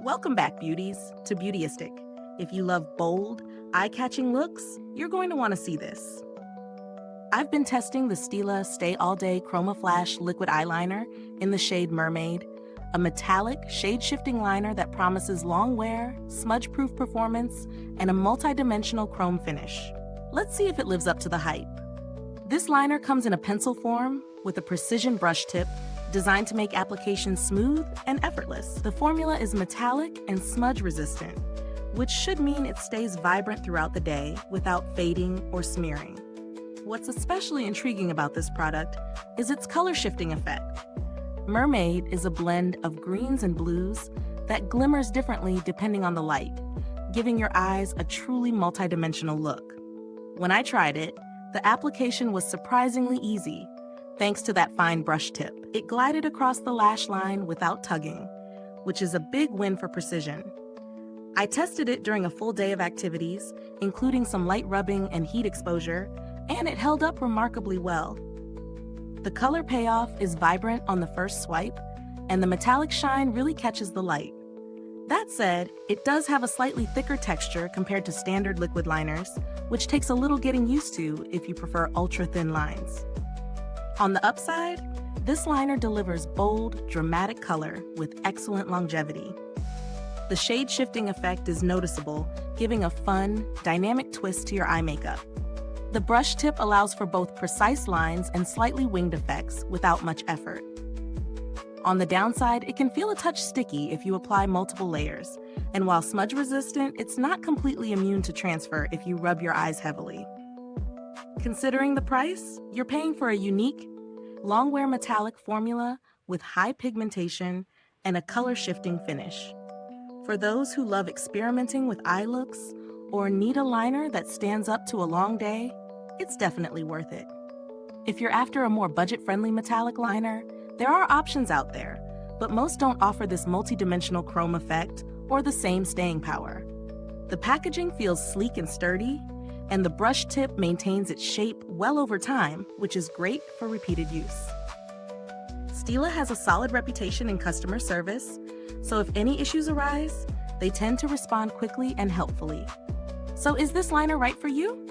Welcome back, beauties, to Beautyistic. If you love bold, eye-catching looks, you're going to want to see this. I've been testing the Stila Stay All Day Chroma-Flash liquid eyeliner in the shade Mermaid, a metallic, shade-shifting liner that promises long wear, smudge-proof performance, and a multi-dimensional chrome finish. Let's see if it lives up to the hype. This liner comes in a pencil form with a precision brush tip designed to make application smooth and effortless. The formula is metallic and smudge resistant, which should mean it stays vibrant throughout the day without fading or smearing. What's especially intriguing about this product is its color shifting effect. Mermaid is a blend of greens and blues that glimmers differently depending on the light, giving your eyes a truly multidimensional look. When I tried it, the application was surprisingly easy, thanks to that fine brush tip. It glided across the lash line without tugging, which is a big win for precision. I tested it during a full day of activities, including some light rubbing and heat exposure, and it held up remarkably well. The color payoff is vibrant on the first swipe, and the metallic shine really catches the light. That said, it does have a slightly thicker texture compared to standard liquid liners, which takes a little getting used to if you prefer ultra-thin lines. On the upside, this liner delivers bold, dramatic color with excellent longevity. The shade-shifting effect is noticeable, giving a fun, dynamic twist to your eye makeup. The brush tip allows for both precise lines and slightly winged effects without much effort. On the downside, it can feel a touch sticky if you apply multiple layers, and while smudge-resistant, it's not completely immune to transfer if you rub your eyes heavily. Considering the price, you're paying for a unique, long-wear metallic formula with high pigmentation and a color-shifting finish. For those who love experimenting with eye looks or need a liner that stands up to a long day, it's definitely worth it. If you're after a more budget-friendly metallic liner, there are options out there, but most don't offer this multi-dimensional chrome effect or the same staying power. The packaging feels sleek and sturdy, and the brush tip maintains its shape well over time, which is great for repeated use. Stila has a solid reputation in customer service, so if any issues arise, they tend to respond quickly and helpfully. So is this liner right for you?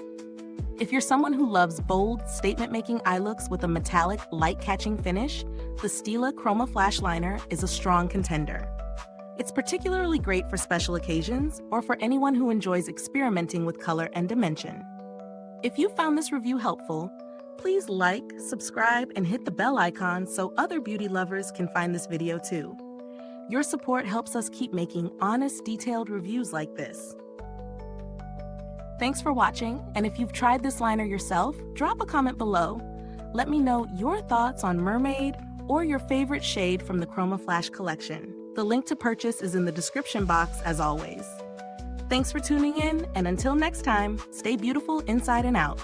If you're someone who loves bold, statement-making eye looks with a metallic, light-catching finish, the Stila Chroma-Flash liner is a strong contender. It's particularly great for special occasions or for anyone who enjoys experimenting with color and dimension. If you found this review helpful, please like, subscribe, and hit the bell icon so other beauty lovers can find this video too. Your support helps us keep making honest, detailed reviews like this. Thanks for watching, and if you've tried this liner yourself, drop a comment below. Let me know your thoughts on Mermaid or your favorite shade from the Chroma-Flash collection. The link to purchase is in the description box as always. Thanks for tuning in, and until next time, stay beautiful inside and out.